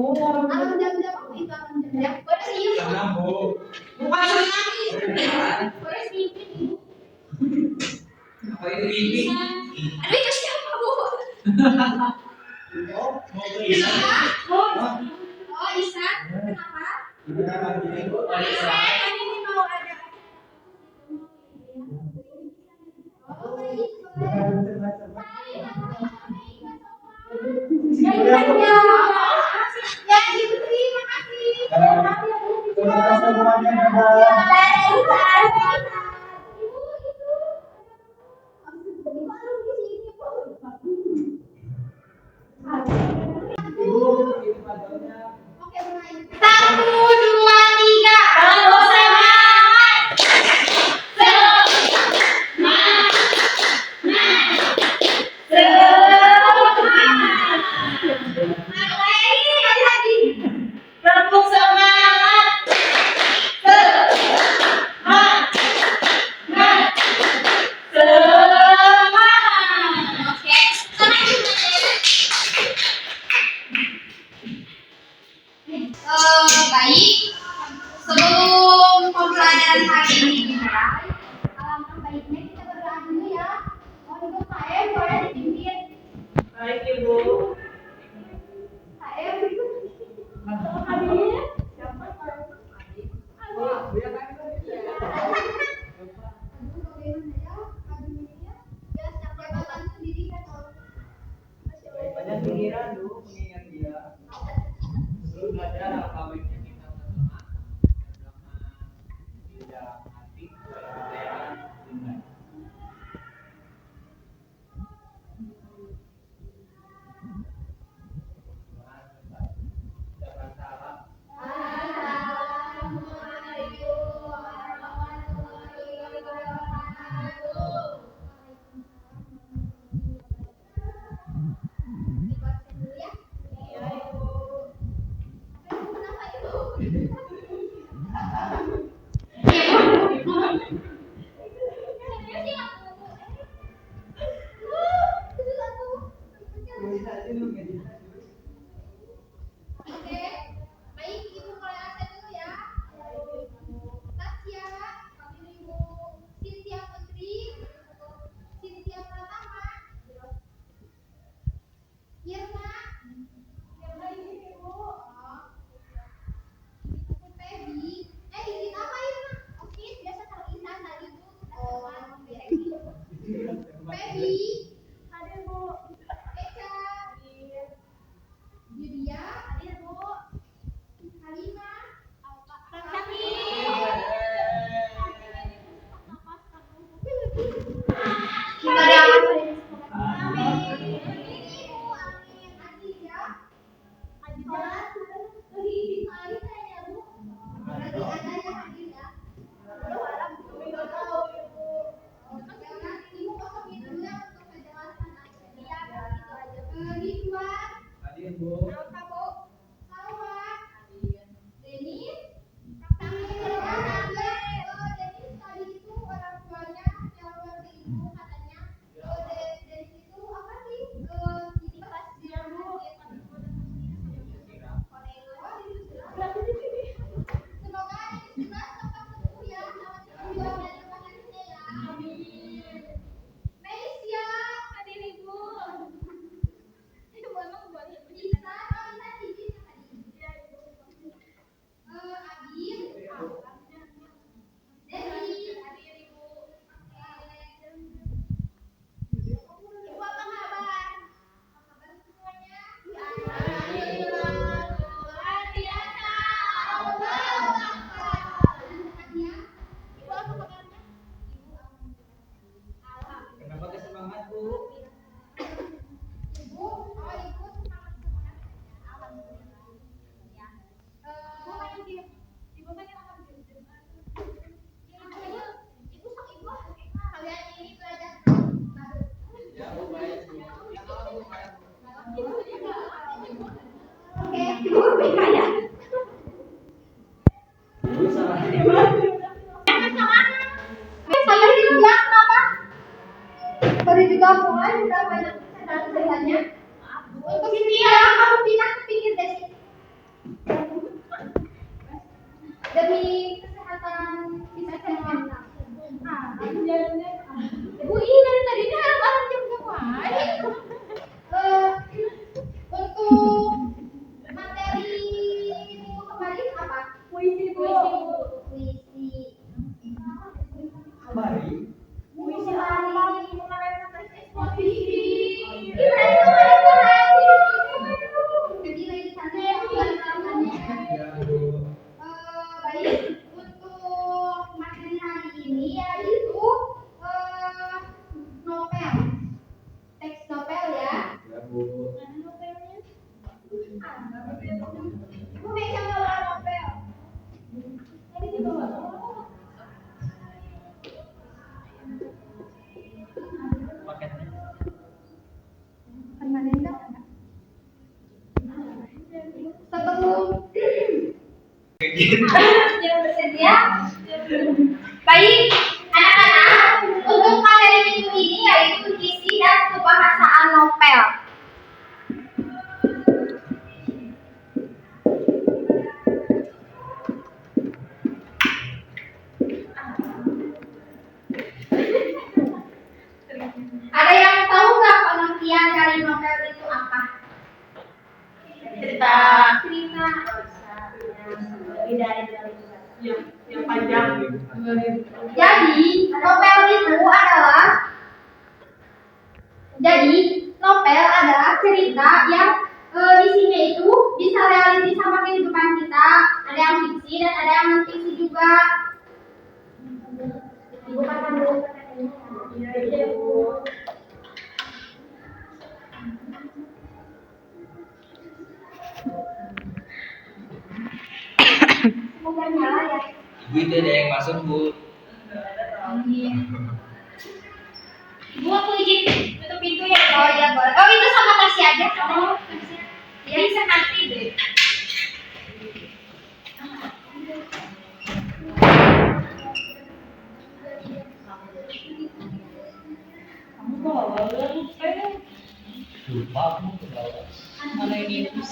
Alam jam-jam apa itu alam jam-jam? Boleh sih. Bukan tsunami. Boleh sih itu. Apa itu mimpi? Aduh itu siapa bu? Isa. Oh Isa. Kenapa? Isa. Ini mau ada. Oh itu. Ya itu terima kasih. Terima kasih semuanya. Satu, dua, tiga. Kalau semangat. Rambut semangat. Baik, sebelum pembelajaran hari ini dimulai, alangkah baiknya kita berdoa dulu ya. Untuk KM boleh dipimpin. Baik Ibu. KM hadir. Siapa Banyak pikiran dulu mengingat dia. Sebelum belajar apa baiknya kita bersama di dalam hati kepercayaan Tuhan. Jangan salah. Oke, baik Ibu mulai absen dulu ya. Tasya, kami Ibu Cynthia Putri, Cynthia Pratama, Irma, Irma ini Ibu, Pebi, izin apa Irma? Oke, biasa terlisan tadi Bu. Pebi, ada Bu. Eca, Yudia, ada Bu. Halimah, Raksami. Kita doakan amin. Ini Bu, amin. Adik ya. Adik ya. Lagi sekali saya Bu. Berarti ada yang hadir ya. Tidak tahu Ibu. Nanti Ibu kosongin dulu ya untuk penjelasan akhirnya. Ya, begitu aja. Ridwan. Hadir Bu. Alfa Bu. Salwa. Denis. Kami berdoa ya. Denis tadi itu orang tuanya telepon ke Ibu katanya. Denis itu apa sih? Ini pas dia dulu. Semoga Denis juga cepat sembuh ya. Selamat berjuang dan terima kasih ya. Amin. Meisya, hadir Ibu. Itu emang boleh. Bisa, Intan izin ya tadi. Iya Ibu. Adin, Devi, hadir Ibu. Ibu apa kabar? Apa kabar semuanya? Alhamdulillah. Luar biasa. Allahu Akbar. Sehat ya? Ibu apa kabarnya? Ibu alhamdulillah. Kenapa kesemangat Bu? Ibu, Ibu semangat. Alhamdulillah. Ya. Ibu pengen diem. Ibu pengen apa diem? Ibu sok Ibu. Kalian ini belajar baru. Ya Bu, baik Bu. Oke, Ibu BK ya. Bu salah. Saya itu ya kenapa? Baru juga mulai udah banyak kesalahan. Untuk Cynthia, kamu pindah ke pinggir deh. demi kesehatan kita semua. Bu, ini dari tadi ini alarm jam berapa? Untuk materi minggu kemarin apa? Puisi. Mari. Puisi hari eksposisi. Jadi lagi sana ya, baik, untuk materi hari ini yaitu novel, teks novel ya. Ya, Bu. Mana novelnya? Bu bisa bawa novel. Tadi dibawa. Permanen enggak? Sebelum yang bersedia. Baik, anak-anak, untuk materi minggu ini yaitu isi dan kebahasaan novel. Ada yang tahu nggak pengertian dari novel itu apa? Cerita yang panjang. Jadi, novel adalah cerita yang isinya itu bisa realiti sama kehidupan kita. Ada yang fiksi dan ada yang non fiksi juga. Ibu katakan dulu katanya. Iya, Bu. Semoga nyala ya. Ibu itu ada yang masuk, Bu. Bu, aku izin tutup pintu ya. Oh iya boleh. Oh itu sama kasih aja. Oh kasih. Ya bisa nanti deh. Kamu bawa Lupa aku ke bawah. mana ini? Apa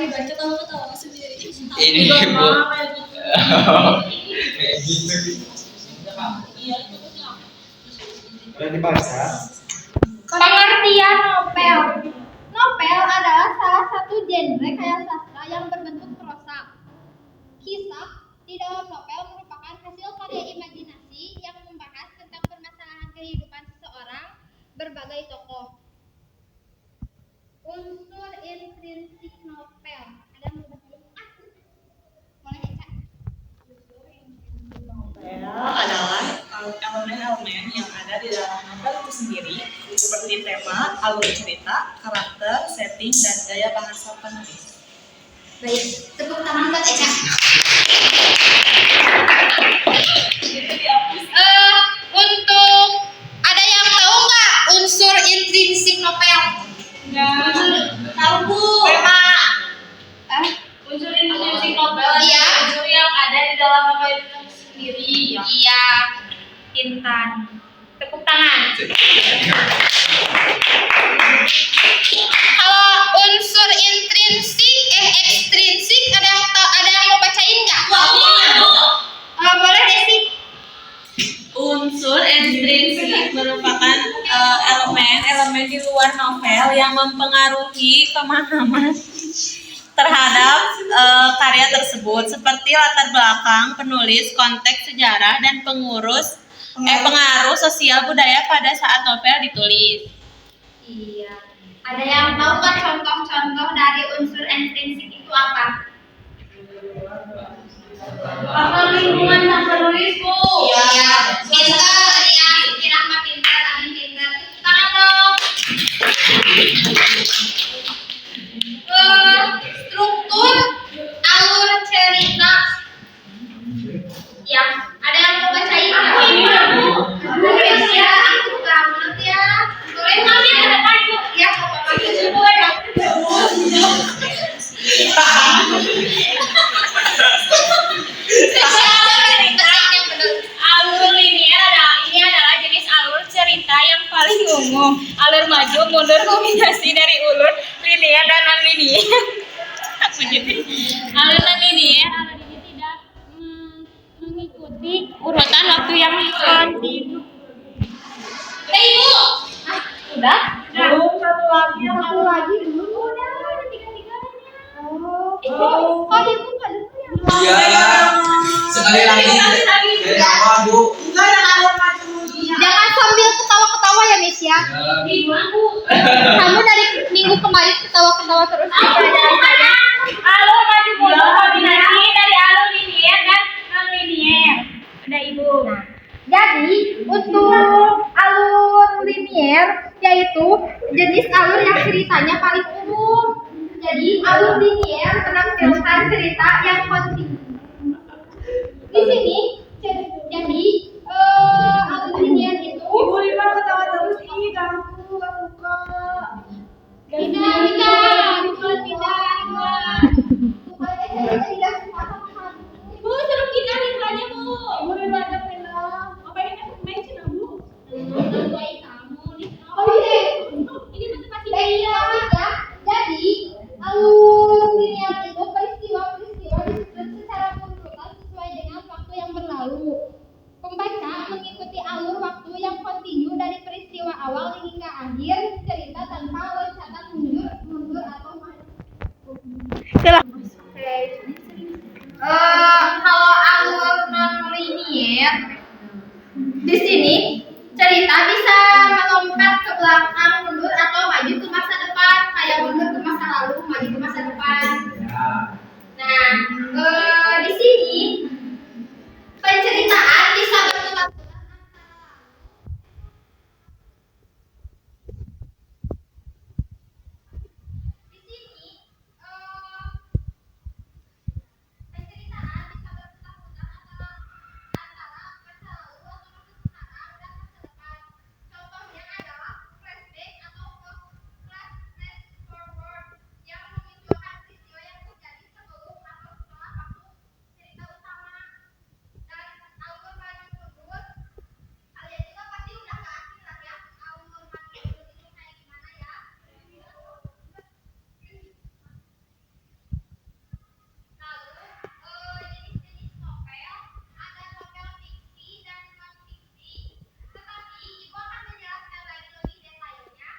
baca kamu ketawa sendiri? Ini, Bu. Kayak gitu. Iya, itu betul. Udah dibaca? Pengertian novel. Novel adalah salah satu genre karya sastra yang berbentuk prosa. Kisah di dalam novel merupakan hasil karya imajinasi yang membahas tentang permasalahan kehidupan seseorang, berbagai tokoh. Unsur intrinsik novel. Ada yang mau belum? Boleh ya, Kak? Novel adalah elemen-elemen yang ada di dalam novel itu sendiri, seperti tema, alur cerita, karakter, setting, dan gaya bahasa penulis. Baik, tepuk tangan buat Eca. Untuk ada yang tahu nggak unsur intrinsik novel? Tahu Bu. Tema. Unsur intrinsik novel Iya. unsur yang ada di dalam novel itu sendiri. Iya. Intan. Tepuk tangan. Kalau unsur intrinsik, ekstrinsik ada yang mau bacain nggak? Boleh Desi. Unsur intrinsik merupakan elemen di luar novel yang mempengaruhi pemahaman terhadap karya tersebut, seperti latar belakang penulis, konteks sejarah, dan pengaruh sosial budaya pada saat novel ditulis. Iya. Ada yang tahu nggak contoh-contoh dari unsur intrinsik itu apa? Faktor lingkungan sang penulis Bu. Iya. Pintar ya, Irama pintar, Amin pintar. Tangan dong. Struktur alur cerita. Ya, ada yang mau bacain nggak? Tulis ya, aku banget ya. Tulis kami ada depan Bu. Ya, apa-apa Bu ya. Alur linear adalah jenis alur cerita yang paling umum. Alur maju, mundur, kombinasi dari alur linear dan non linear. Alur ini tidak mengikuti urutan waktu yang kontinu. Ibu. Udah? Belum, satu lagi yang Satu lagi dulu. Udah, ada tiga-tiganya. Oh, ibu nggak dulu ya? Iya. Sekali lagi. Dari awal, Bu. enggak yang alur maju. Jangan sambil ketawa-ketawa ya, Miss ya. Kamu dari minggu kemarin ketawa-ketawa terus. Alur maju mundur koordinasi dari alur linier dan non linier. Udah ibu. Jadi untuk alur linier yaitu jenis alur yang ceritanya paling umum. Jadi alur linier menampilkan cerita yang kontinu. Di sini jadi alur linier itu Ibu Rima ketawa terus, ih ganggu, gak suka. Bu, suruh kita lihatnya, Bu. Ibu Rima ada film. Apa ini kan main Cina, Bu? Oh iya, ini tempat iya. Jadi alur linear itu peristiwa-peristiwa disusun secara urutan sesuai dengan waktu yang berlalu. Pembaca mengikuti alur waktu yang kontinu dari peristiwa awal hingga akhir cerita tanpa loncatan mundur atau maju. Kalau alur non linear di sini cerita bisa melompat ke belakang, mundur atau maju ke masa depan, kayak mundur ke masa lalu, maju ke masa depan. Nah, di sini penceritaan bisa bertukar. Di sini penceritaan bisa berputar-putar antara masa lalu atau masa sekarang dan masa depan. Contohnya adalah flashback atau flash forward yang memunculkan peristiwa yang terjadi sebelum atau setelah waktu cerita utama. Dan alur maju mundur, kalian juga pasti udah gak asing lah ya alur maju mundur itu kayak gimana ya. Lalu jenis-jenis novel, ada novel fiksi dan non fiksi. Tetapi ibu akan menjelaskan lagi lebih detailnya.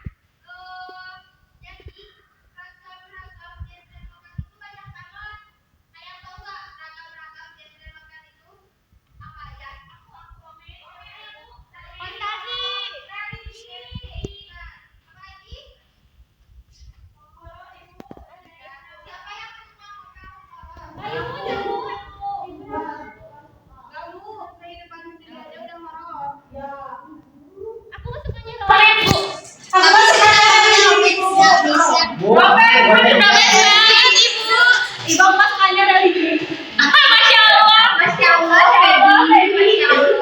Jadi ragam-ragam genre novel itu banyak banget. Kayak tahu nggak ragam-ragam genre novel itu apa aja? Aku komen. Fantasi. Religi. Apa lagi? Siapa yang suka novel horor? Ayo, Kamu dari depan sini aja udah horor. Ya. aku sukanya novel, Bu. Apa sih Bu, Ibu masuknya dari sini. Masya Allah, Masya Allah.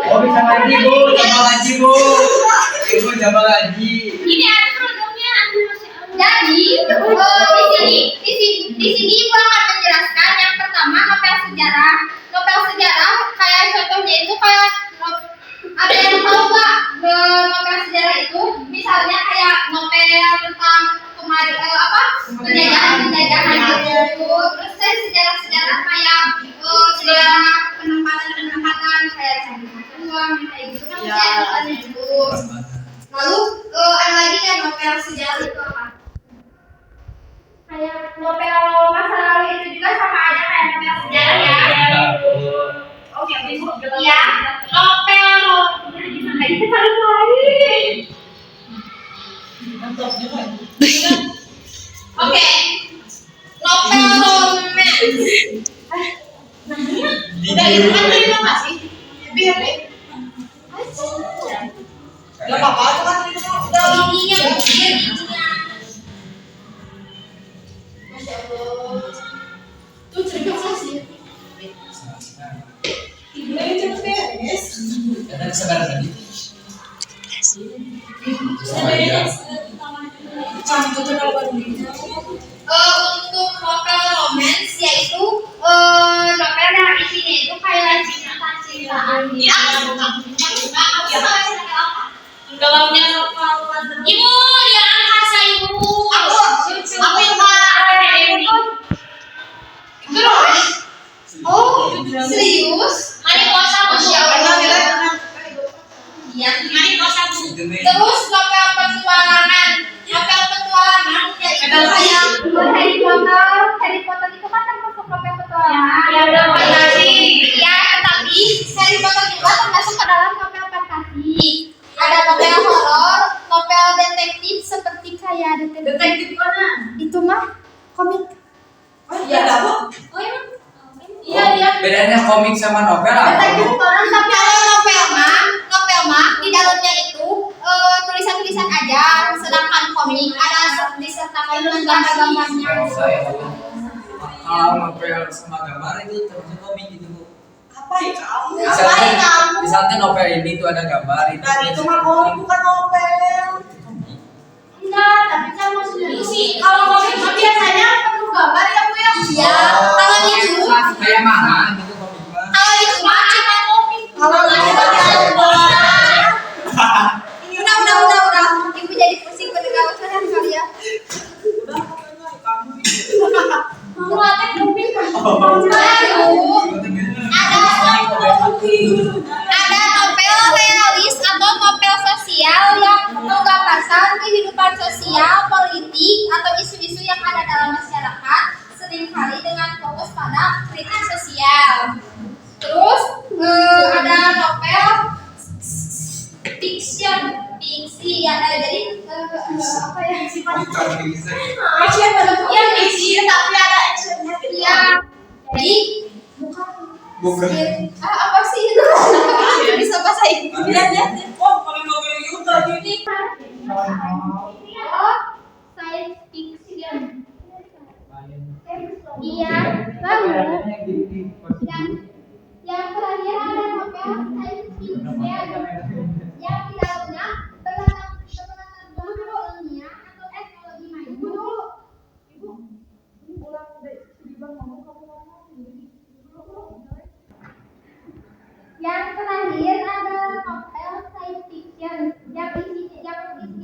Oh, bisa ngaji, Bu. Coba ngaji, Bu. Ibu coba ngaji. Ini ada programnya. Jadi di sini ibu akan menjelaskan yang pertama novel sejarah. Novel sejarah kayak contohnya itu kayak ada yang tahu nggak novel sejarah itu? Misalnya kayak novel tentang penjajahan gitu. Terus sejarah kayak sejarah penempatan kayak Candi Borobudur kayak gitu kan misalnya itu. Lalu ada lagi kan novel sejarah itu apa? Kayak novel masa lalu itu juga sama aja kayak novel sejarah ya. Oke, Bu. Iya, novel nah itu paling lain. Oke, novel romance. Udah itu kan terima nggak sih? Happy. Gak apa-apa, itu kan Udah ininya. Masya Allah. Tuh cerita sih. Ibu cepet beres. Karena kesabaran tadi. Untuk novel romance yaitu novel yang isinya itu kayak cinta-cintaan gitu. Dalamnya Ibu, dia angkasa Ibu. Aku yang Detektif Conan. Itu mah komik. Oh iya, ada Bu. Oh emang? Iya, iya. Bedanya komik sama novel Detektif apa? Conan, tapi kalau novel mah di dalamnya itu tulisan-tulisan aja, sedangkan komik ada disertakan dengan gambar-gambarnya. Saya kalau novel sama gambar itu termasuk komik gitu Bu. Apa ya kamu? Misalnya novel ini tuh ada gambar itu. Dan itu mah komik bukan novel. Enggak, tapi kan maksudnya Itu sih kalau komik mah biasanya penuh gambar ya Bu ya. iya, kalau itu Kayak mana gitu komik mah? kalau itu mah cuma komik. Kalau itu mah Udah. Ibu jadi pusing mendengar usaha kali ya. udah pokoknya kamu Mau ada komik. Ada novel realis atau novel sosial yang menggambarkan kehidupan sosial, politik, atau isu-isu yang ada dalam masyarakat, seringkali dengan fokus pada kritik sosial. Terus ada novel fiction, fiksi ya, jadi apa ya sifatnya? Yang isi tapi ada actionnya gitu. Ya, jadi Bukan. apa sih itu? Bisa bahasa Inggris. lihat. Oh, kalau novel itu tadi. Oh, science fiction. Iya, lalu yang terakhir ada novel science fiction yang di dalamnya berlatar belakang dunia atau teknologi maju. Yang terakhir ada novel science fiction yang isinya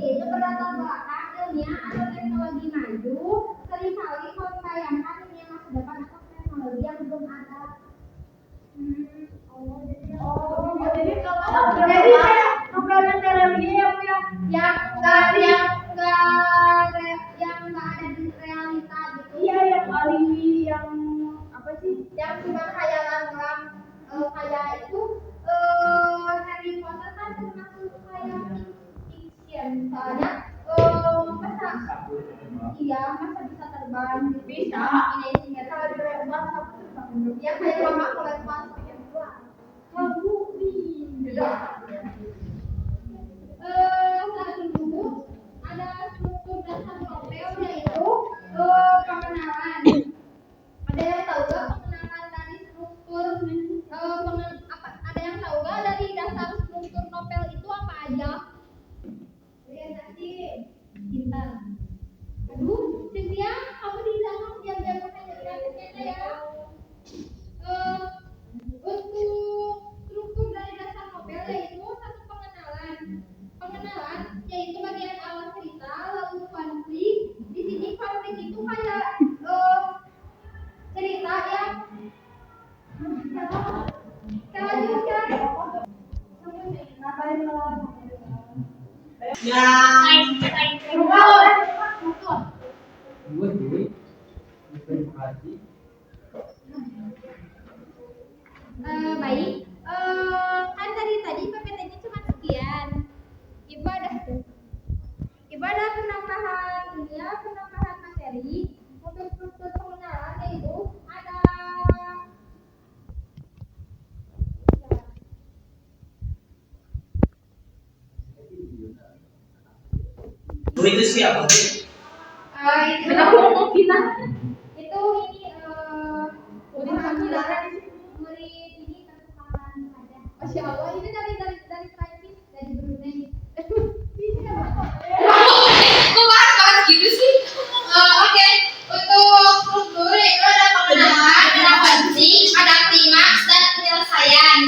itu berlatar belakang dunia atau teknologi maju, seringkali membayangkan dunia masa depan atau teknologi yang belum ada. Jadi kayak novel yang teori ya Bu ya. Yang enggak ada di realita gitu. Iya, yang paling yang apa sih? Yang cuma khayalan orang kayak itu Harry Potter kan termasuk kayak fiction soalnya masa bisa terbang Bisa. ini sehingga kalau di lempar sama terbang ya kayak mama kalau lempar yang dua kamu iya satu dulu ada struktur dasar novel yaitu pengenalan. Ada yang tahu gak pengenalan dari struktur ada yang tahu gak dari dasar struktur novel itu apa aja? Orientasi cinta. Aduh, Cynthia, kamu di dalam diam-diam pakai kata ya. Untuk struktur dari dasar novel yaitu satu pengenalan. Pengenalan yaitu bagian awal cerita, lalu konflik. Di sini konflik itu kayak cerita yang baik. Kan dari tadi PPT-nya cuma sekian. Ibadah penambahan dunia, penambahan materi. Untuk struktur pengenalan yaitu ada Bu itu siapa? Kenapa mau bilang? itu ini murid ini pertukaran aja. Masya Allah, ini dari Prancis, dari Brunei. Kok banget gitu sih? Oke, untuk struktur itu ada pengenalan, ada konflik, ada klimaks dan penyelesaian.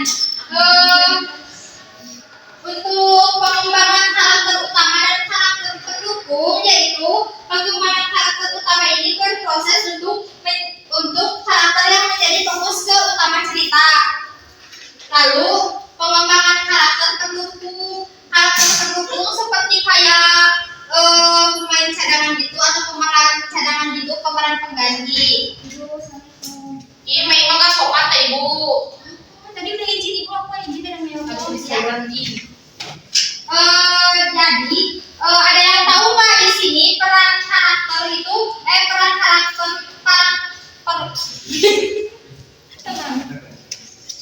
Untuk pengembangan karakter utama dan karakter pendukung, yaitu pengembangan karakter utama ini berproses untuk karakter yang menjadi fokus ke utama cerita. Lalu pengembangan karakter pendukung seperti kayak pemain cadangan gitu atau pemeran cadangan gitu, pemeran pengganti. Ini memang gak sopan tadi Bu. Tadi udah izin Ibu, aku izin dan memang lagi. Jadi ada yang tahu nggak di sini peran karakter itu peran karakter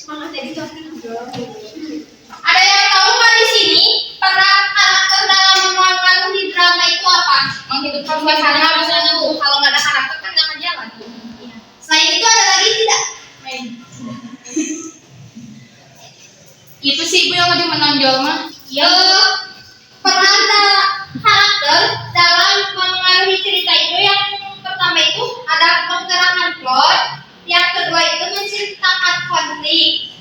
semangat jadi ada yang tahu nggak di sini peran karakter dalam memengaruhi drama itu apa? Menghidupkan suasana misalnya Bu. Kalau nggak ada karakter kan nggak jalan. Selain itu ada lagi tidak? Itu sih Ibu yang lebih menonjol mah. Peran karakter dalam mengaruhi cerita itu yang pertama itu ada penggerakkan plot, yang kedua itu menciptakan konflik.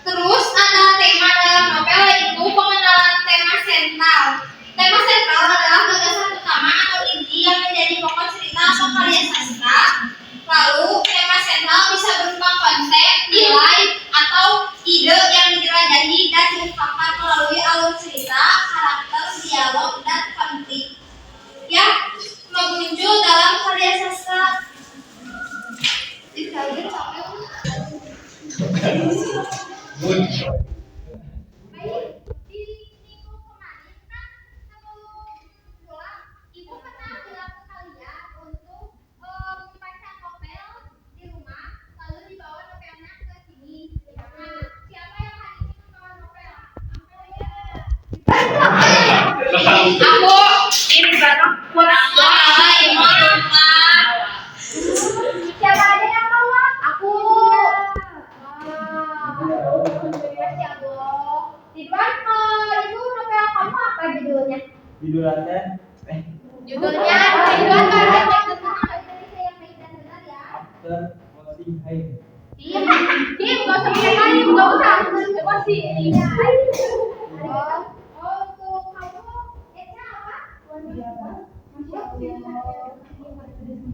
Terus ada tema dalam novel yaitu pengenalan tema sentral. Tema sentral adalah gagasan utama atau inti yang menjadi pokok cerita atau karya sastra. Lalu tema sentral bisa berupa konsep, nilai, atau ide yang dijelajahi dan diungkapkan melalui alur cerita, karakter, dialog, dan konflik yang muncul dalam karya sastra. Baik, di minggu kemarin kan sebelum pulang, Ibu pernah bilang ke kalian untuk membaca novel di rumah, lalu dibawa novelnya ke sini. Nah, siapa yang hari ini membawa novel? Aku ini barang Siapa aja yang bawa? Aku. Terima Allah. Ridwan, itu novel kamu apa judulnya? Judulnya Judulnya Ridwan Karya Tentang Indonesia yang baik dan benar ya. After Closing Time. Dim, gak usah pakai kayu, gak usah. Emosi. Untuk kamu, Eka apa?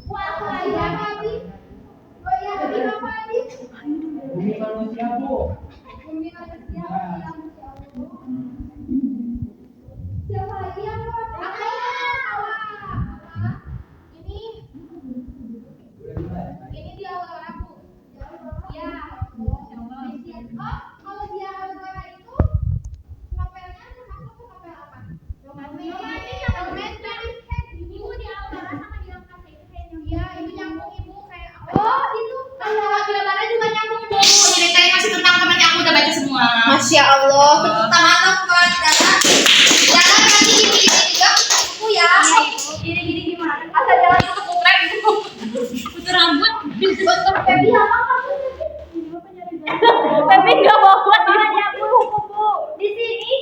Wah, kayak Abi. Oh iya, Abi apa Abi? Bumi Manusia Bu. Bumi Manusia, ya, Masya Allah. Siapa lagi yang mau? Apa? Ini dia Aurora Bu. Ya. Oh, kalau dia Aurora itu novelnya termasuk ke novel apa? Romantis sama romantis. Ini Bu dia Aurora sama dia Kasih. Iya, itu nyambung Ibu kayak apa? Oh, itu kalau Aurora juga nyambung Bu. ceritanya masih tentang temannya aku udah baca semua. Masya Allah, tepuk tangan buat Dara. Dara berarti gini juga buku ya. Gini gimana? Asal jalan ke kuprek gitu. Putar rambut. Untuk Feby apa kamu? Tapi nggak bawa Banyak buku Bu. Di sini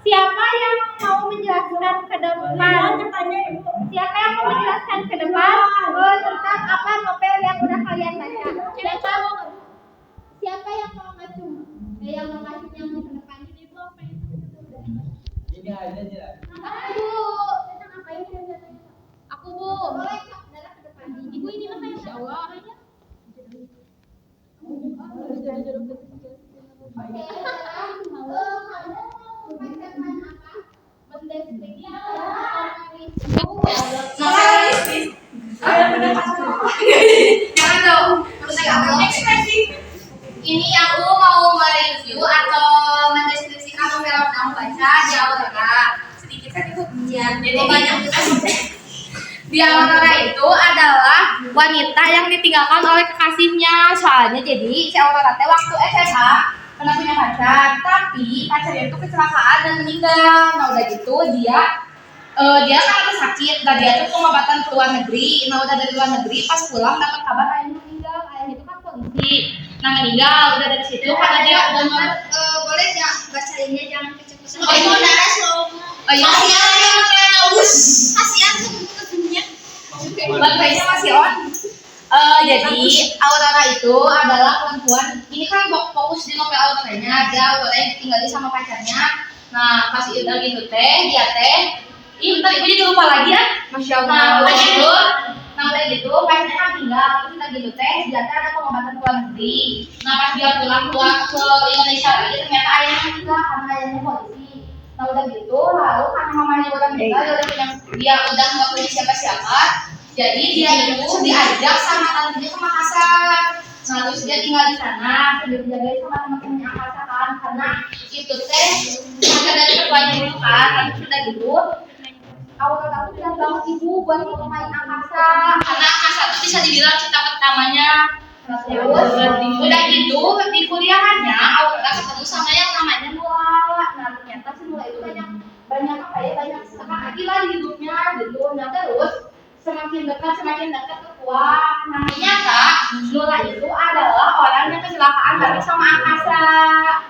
siapa yang mau menjelaskan ke depan? Siapa yang mau menjelaskan ke depan tentang apa novel yang udah kalian baca? Siapa yang mau ngacung? Yang mau ngacung yang mau ke depan? Ini aja aja. Aku. Tentang apa ini? Aku Bu. Boleh Kak, Dara ke depan. Ibu ini apa ya? Insya Allah. Oke, kamu membacakan apa? Mendeskripsi Jangan dong. ini aku mau mereview atau mendeskripsikan novel yang kamu baca di Aurora. Sedikit kan itu. Ya, jadi banyak di Aurora itu adalah wanita yang ditinggalkan oleh kekasihnya. Soalnya jadi si Aurora teh waktu SMA pernah punya pacar, tapi pacarnya itu kecelakaan dan meninggal. Nah udah gitu dia kan lagi sakit, dan dia tuh pengobatan ke luar negeri. Nah udah dari luar negeri, pas pulang dapat kabar ayahnya meninggal. Ayahnya itu kan polisi. Nah meninggal, udah dari situ karena dia udah boleh ya bacainnya jangan kecepatan. Oh itu darah slow. Oh iya. Kasihan sebetulnya. Baterainya masih on. Jadi Aurora itu adalah perempuan. Ini kan fokus di novel Auroranya. Dia Aurora yang ditinggalin sama pacarnya. Nah pas udah gitu dia bentar ibu jadi lupa lagi ya. Masya Allah. Nah udah gitu pacarnya kan tinggal. Terus udah gitu dia ada pengobatan ke luar negeri. Nah pas dia pulang ke Indonesia lagi ternyata ayahnya meninggal karena ayahnya polisi. Nah udah gitu lalu karena mamanya udah meninggal dia udah nggak punya siapa-siapa. Jadi dia itu diajak sama tantenya ke Makassar. Nah terus dia tinggal di sana, dia dijagain sama teman-temannya Makassar kan, karena itu teh ada dari siswanya dulu kan, tapi sudah gitu awal aku bilang banget ibu buat main angkasa karena angkasa itu bisa dibilang cita pertamanya. Terus udah gitu di kuliahannya awal ketemu sama yang namanya Nula. Nah ternyata si Nula itu banyak apa ya, banyak laki lah di hidupnya gitu. Nah terus semakin dekat kuat. Nah ternyata Nula itu adalah orang yang kecelakaan bareng sama angkasa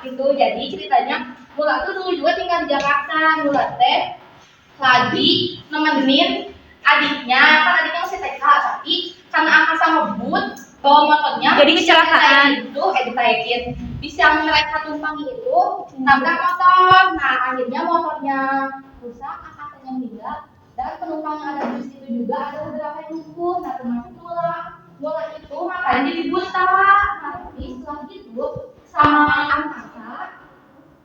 gitu. Jadi ceritanya Nula tuh dulu juga tinggal di Jakarta. Nula teh lagi nemenin adiknya, kan adiknya masih TK, tapi karena angkasa ngebut bawa motornya Jadi kecelakaan. itu ditaikin bis yang mereka tumpangi itu nabrak motor. Nah akhirnya motornya rusak, angkasanya meninggal, dan penumpang yang ada di situ juga ada beberapa yang lumpuh. Nah termasuk Nula itu makanya jadi buta. Nah tapi setelah itu sama angkasa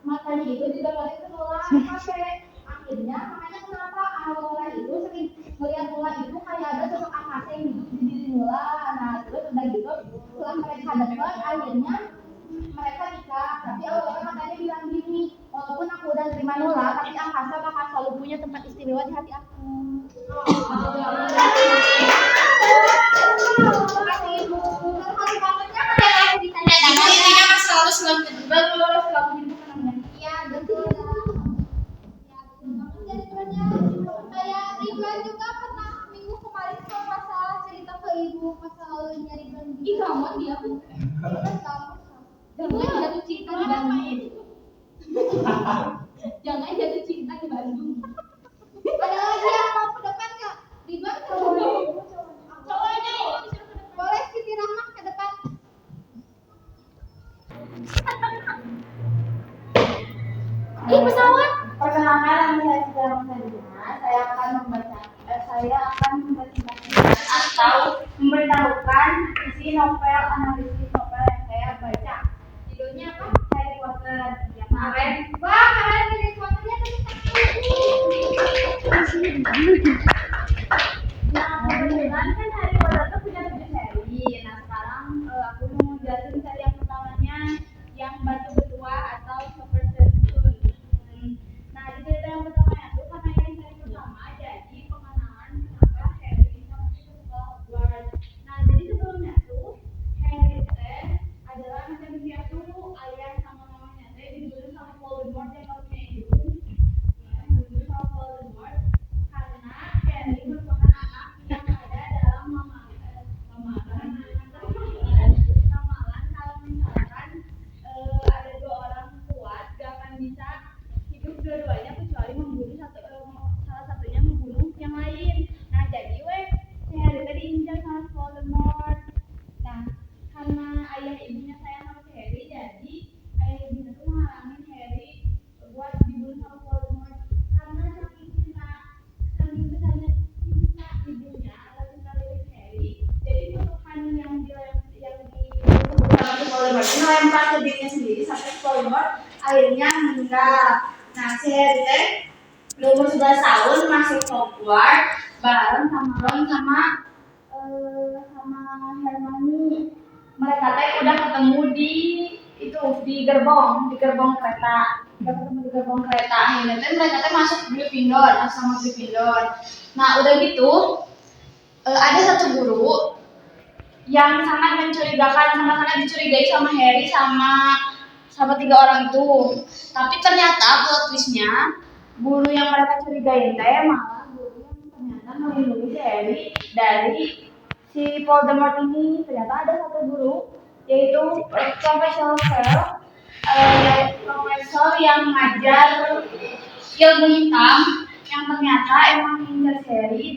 matanya itu didapatkan ke Nula pakai. Akhirnya makanya kenapa Nula itu sering melihat Nula itu kayak ada sosok angkasa yang hidup di diri Nula. Nah terus udah gitu setelah mereka dekat akhirnya mereka nikah. Tapi awalnya katanya bilang gini, walaupun aku udah terima Nula tapi angkasa bakal selalu punya tempat istimewa di hati aku. Makasih ibu. Terus bangetnya ada ditanya. Ibu intinya mas selalu hidup kenangan. Iya betul. Kayak Ridwan juga pernah minggu kemarin kalau masalah cerita ke ibu masalahnya Ridwan. Ih Ramon dia tuh. Jangan jatuh cinta di Bandung. Jangan jatuh cinta di Bandung. Ada lagi yang mau ke depan nggak? Ridwan cowoknya boleh Siti Rahmat ke depan. Ih pesawat. Perkenalkan nama saya Siti Rahmat. Saya akan membacakan atau memberitahukan isi novel analisis novel yang saya baca. Judulnya apa? Harry Potter. Ya kemarin. Wah kemarin Harry Potternya Nah kebetulan kan Harry Potter tuh punya 7 seri. Nah sekarang aku mau jelasin seri yang pertamanya yang Batu Betua atau Sorcerer's Stone. Nah di cerita yang pertama itu karena ini seri pertama jadi pengenalan kenapa Harry sama itu sekolah Hogwarts. Nah jadi sebelumnya tuh Harry teh adalah macam dia tuh ayah sama mamanya teh dibunuh sama Voldemort yang gak punya ibu. Dibunuh sama Voldemort karena Harry merupakan anak yang ada dalam ramalan kalau misalkan ada 2 orang kuat gak akan bisa hidup dua-duanya kecuali membunuh salah satunya membunuh yang lain. Nah jadi si Harry tadi diincar sama Voldemort. Nah karena ayah ibunya sayang sama si Harry jadi ayah ibunya tuh menghalangin Harry buat dibunuh sama Voldemort karena saking besarnya cinta ibunya atau cinta lirik Harry. Jadi tusukan yang dibunuh sama Voldemort ini melempar ke dirinya sendiri sampai Voldemort akhirnya meninggal. Nah si Harry teh umur 11 tahun masuk Hogwarts bareng sama Ron sama Hermione. Mereka teh udah ketemu di gerbong kereta. Udah ketemu di gerbong kereta. Akhirnya teh mereka teh masuk Gryffindor, asrama Gryffindor. Nah udah gitu ada satu guru yang sangat mencurigakan, sangat dicurigai sama Harry sama 3 orang itu. Tapi ternyata plot twistnya guru yang mereka curigain teh malah guru yang ternyata melindungi si Harry dari si Voldemort ini. Ternyata ada satu guru yaitu Profesor profesor yang ngajar ilmu hitam yang ternyata emang ngincer si Harry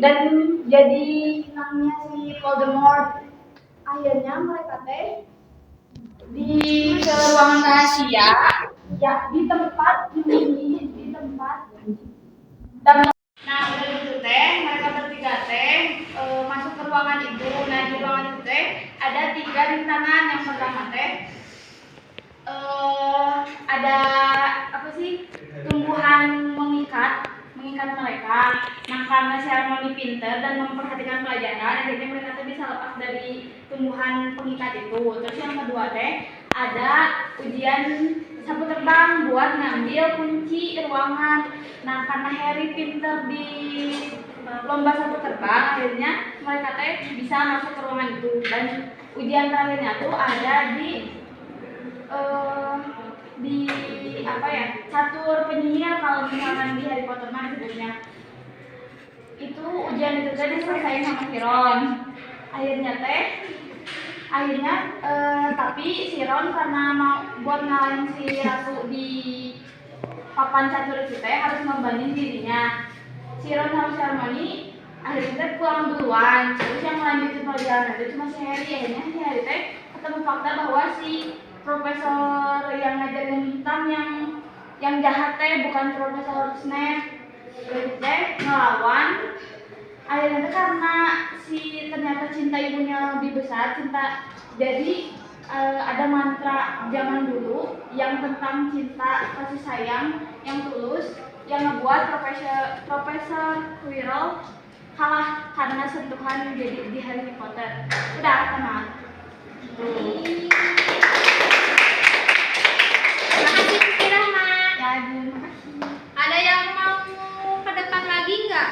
dan jadi inangnya si Voldemort. Akhirnya mereka teh di ruangan rahasia ya di tempat nah udah gitu teh mereka bertiga teh masuk ke ruangan itu. Nah di ruangan itu teh ada 3 rintangan. Yang pertama teh ada tumbuhan mengikat mereka. Nah karena si Hermione pinter dan memperhatikan pelajaran akhirnya mereka tuh bisa lepas dari tumbuhan pengikat itu. Terus yang kedua teh ada ujian sapu terbang buat ngambil kunci ruangan. Nah, karena Harry pinter di lomba sapu terbang, akhirnya mereka teh bisa masuk ke ruangan itu. Dan ujian terakhirnya tuh ada di apa ya, catur penyihir kalau misalkan di Harry Potter mah disebutnya. Itu ujian itu tadi diselesaikan sama si Ron. Akhirnya tapi si Ron karena mau buat ngalahin si Ratu di papan catur itu teh harus ngorbanin dirinya. Si Ron sama si Hermione akhirnya teh pulang duluan. Terus yang melanjutin perjalanan itu cuma si Harry. Akhirnya si Harry teh ketemu fakta bahwa si profesor yang ngajarin hitam yang jahat teh bukan Profesor Snape. Terus teh ngelawan. Akhirnya karena ternyata cinta ibunya lebih besar, jadi ada mantra zaman dulu yang tentang cinta kasih sayang yang tulus yang ngebuat Profesor Quirrell kalah karena sentuhan jadi di Harry Potter. Udah tenang. Makasih Kiki Rahma. Ya, terima kasih. Ada yang mau ke depan lagi nggak?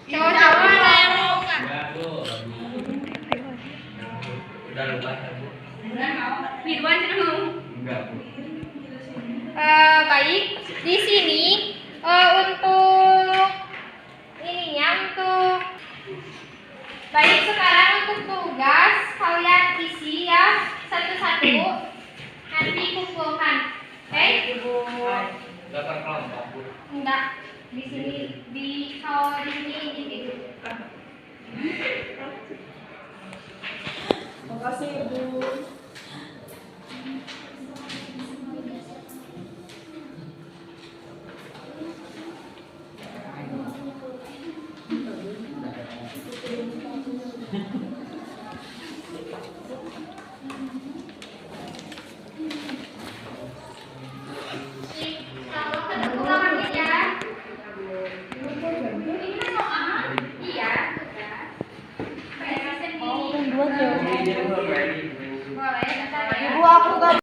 Iya, Cowok-cowok ada yang mau nggak? Enggak, Bu. Udah lupa ya, Bu. Ridwan cenderung. Enggak, Bu. Baik, di sini untuk ininya untuk baik sekarang untuk tugas kalian isi ya satu-satu nanti kumpulkan, oke? Daftar kelompok, Bu. Enggak, di sini kalau di sini ini Makasih Ibu. kalau kedengaran lagi ya. Ini kan soal iya, sudah. PR sendiri. Ini dia, Bu, ready, Bu. Boleh, bentar ya. Ibu aku gak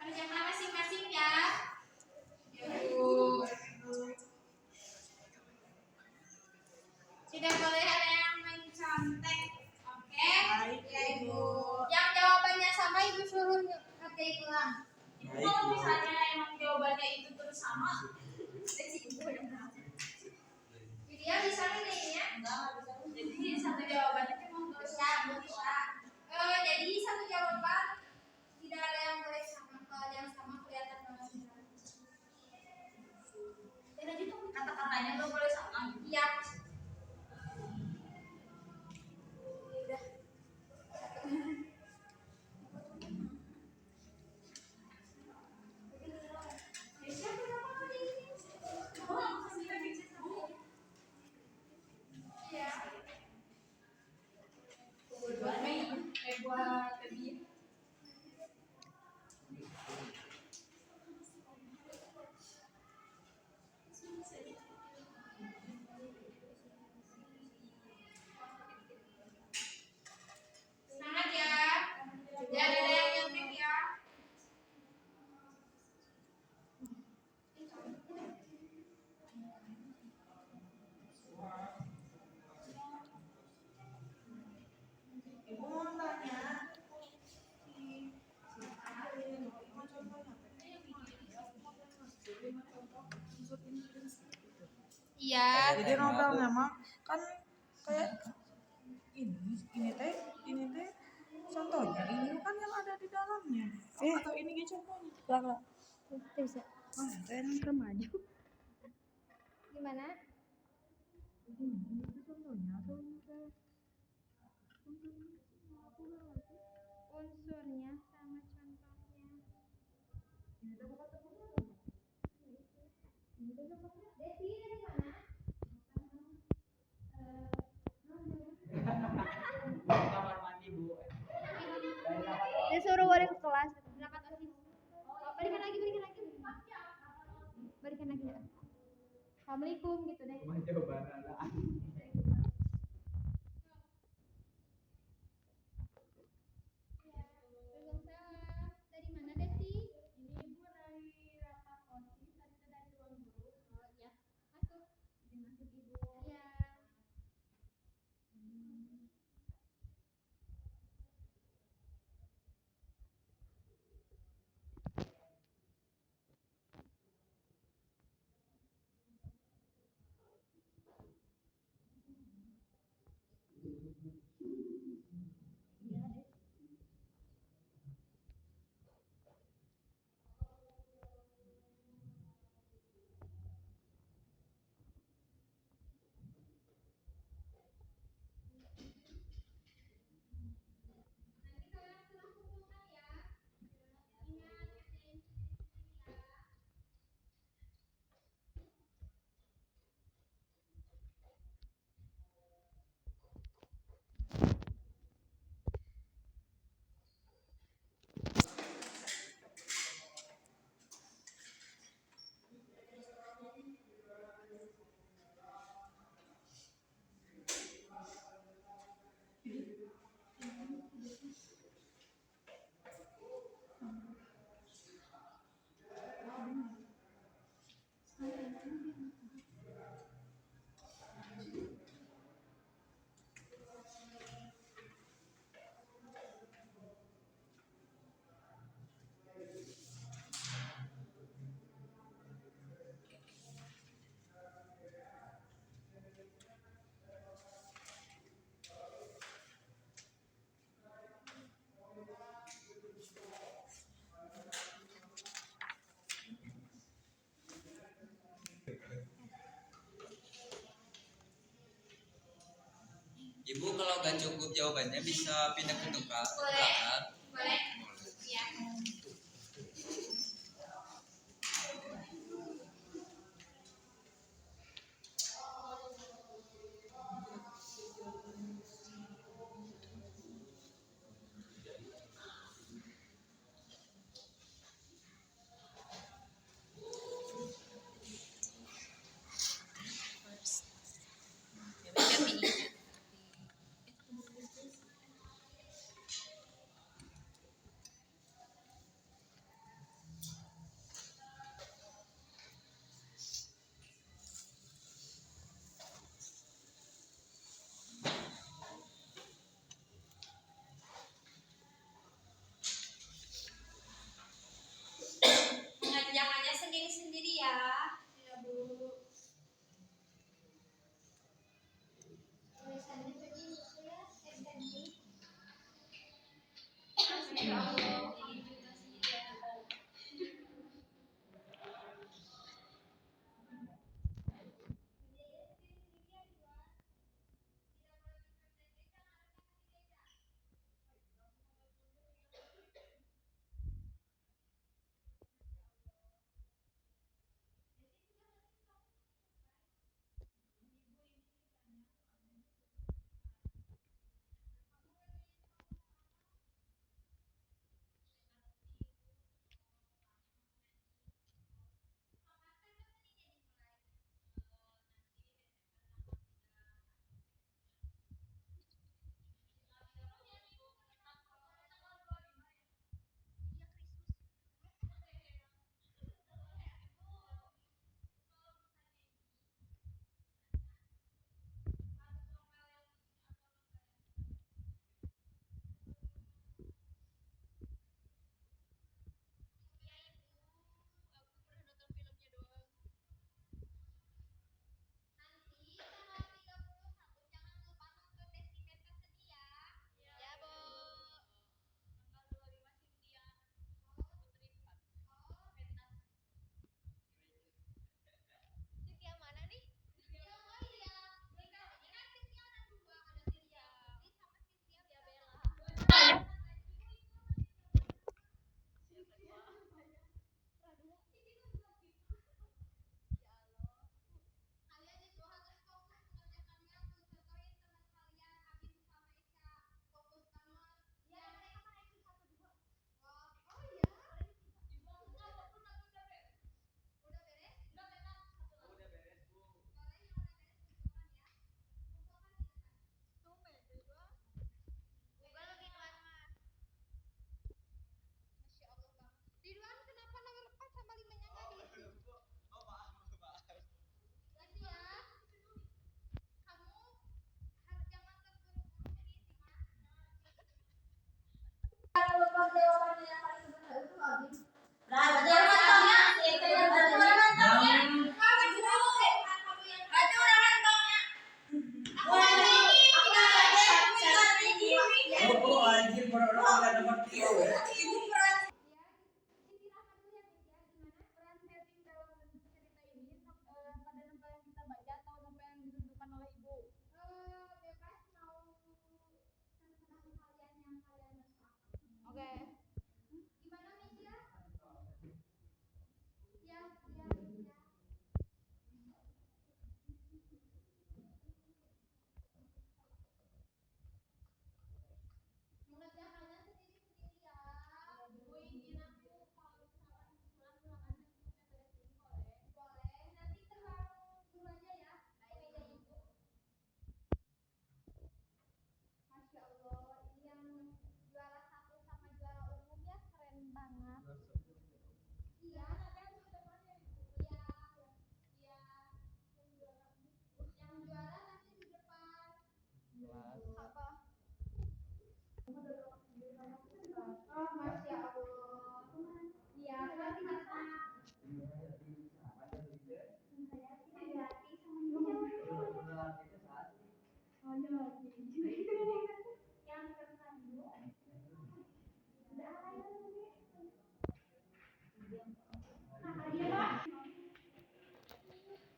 Kerjakan masing-masing ya. Tidak boleh ada yang mencontek, oke? Ya Ibu. Yang jawabannya sama Ibu suruh ngerjain ulang. Baik, Kalau Bu. misalnya emang jawabannya itu terus sama, jadi Ibu yang benar. Jadi ya bisa nih ya? Enggak bisa. Jadi satu jawabannya cuma bisa. Jadi satu jawaban tidak ada yang boleh sama. Kalau yang sama kelihatan banget. Jadi kata-katanya nggak boleh sama. Iya. Buat Mei, buat Debbie. Iya. Jadi ngobrolnya mah kan kayak ini teh contohnya ini kan yang ada di dalamnya. Atau ini gitu contohnya. Enggak. Bisa. Teh yang maju. Gimana? Ini contohnya atau ini teh Unsurnya sama contohnya. Desi dari mana? Kamar mandi Bu. Disuruh balik ke kelas. Rapat osis. Berikan lagi. Berikan lagi. Assalamualaikum gitu deh. Cuma jawaban anak. Waalaikumsalam. Dari mana Desi? Ini Ibu dari rapat osis. Tadi kita dari ruang guru. Oh ya. Masuk. Masuk Ibu. Ya. Nanti kalian sudah kumpulkan ya. Ingat kerjain sendiri ya. Ibu kalau nggak cukup jawabannya bisa pindah ke belakang. Boleh. Ya.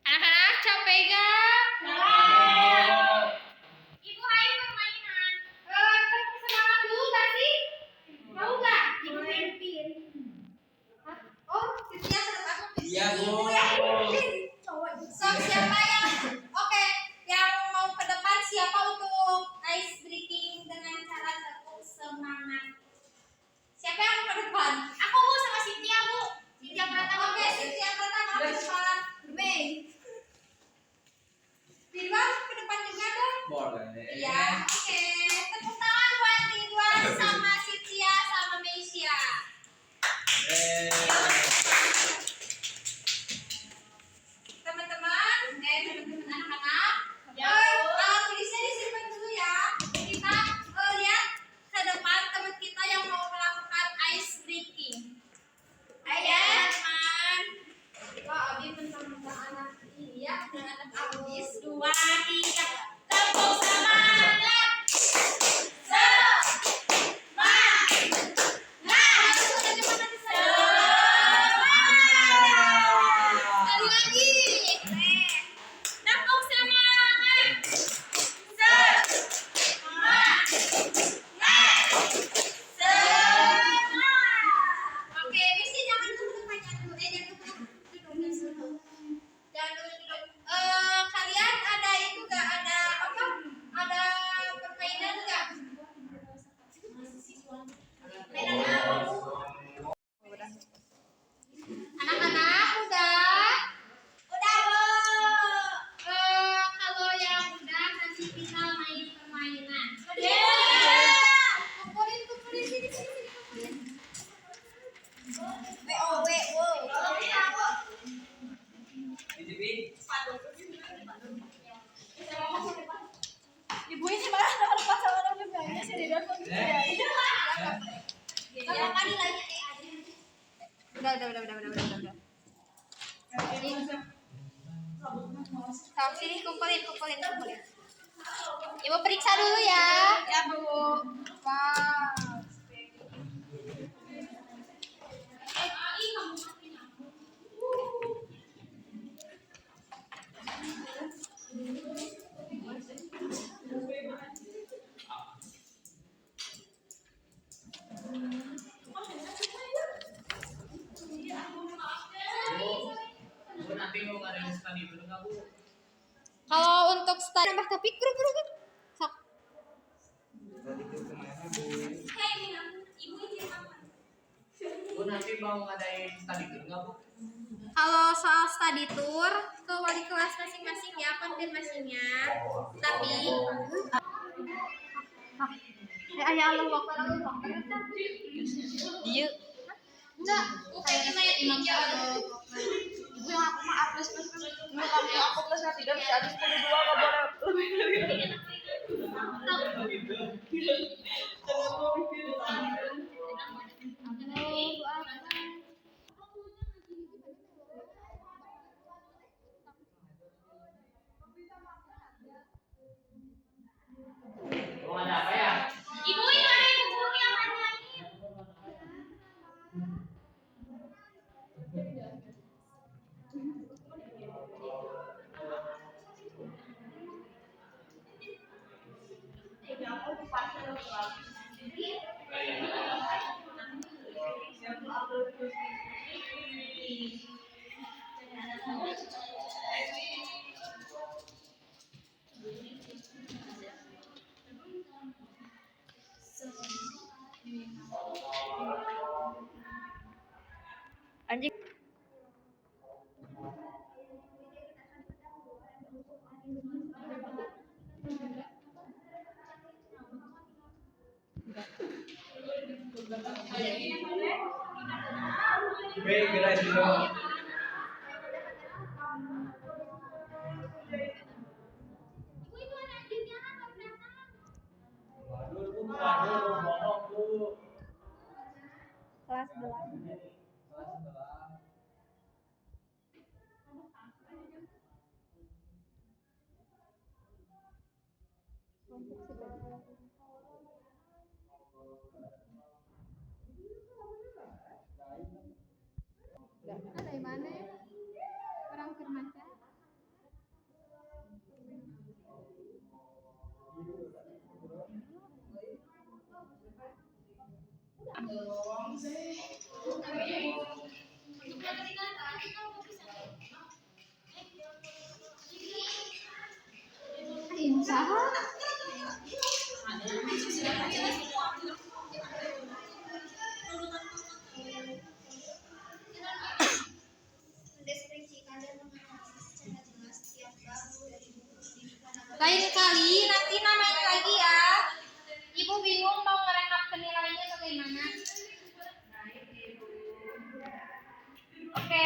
Anak-anak capek gak? Ibu ayo permainan. Tepuk semangat dulu gak sih? Mau gak? Ibu mimpin. Oh, Cynthia terus aku mimpin. Iya, Bu. Ibu yang mimpin. So, siapa yang oke, yang mau ke depan siapa untuk ice breaking dengan cara tepuk semangat? Siapa yang mau ke depan? Aku Bu sama Cynthia Bu. Cynthia Pratama. Oke, Cynthia Pratama ke depan. Mei. Ridwan ke depan juga dong. Boleh. Iya, oke. Tepuk tangan buat Ridwan sama Cynthia sama Meisya. Teman-teman, teman-teman anak-anak. Tulisnya disimpan dulu ya. Kita lihat ke depan teman kita yang mau melakukan ice breaking. Ayo, teman. Wah, Abi mentang-mentang anak ini ya, dengan anak Abis. 2, 3, tepuk semangat. Sekali lagi. Tepuk semangat. Oke, Missy jangan duduk banyak dulu. Jangan duduk. Jangan duduk. Kalian ada itu gak? Ada apa? Ada permainan gak? Permainan apa, Bu? Anak-anak udah? Udah, Bu. Kalau yang udah nanti kita main permainan. Kumpulin sini kumpulin. Ibu ini malah udah lepas sama orang juga. Ini si Ridwan kok gitu ya. Berapa kali lagi Udah. Sini kumpulin. Ibu periksa dulu ya. Ya, Bu. Wow. Bu, nanti mau ngadain study dulu nggak, Bu? Kalau untuk start nambah topik grup. Sok. Bu, nanti mau ngadain study dulu nggak, Bu? Kalau soal study tour ke wali kelas masing-masing ya konfirmasinya. Tapi ayah Allah waktu Iya. enggak, kayaknya kayak tiga. Ibu yang aku mah A++. Ibu kamu yang aku plus nggak 3 bisa habis 10 2 nggak boleh lebih. Mau ada apa ya? Ibu ini ada yang guru yang nanyain. Anjing. Baik, gerak dulu. Ibu itu ada adiknya atau berapa? Waduh, bohong, Bu. Kelas 11. Kelas 11. Dari mana? Orang Firmansyah. Lain kali nanti namain lagi ya. Ibu bingung mau ngerekap penilaiannya bagaimana. Oke,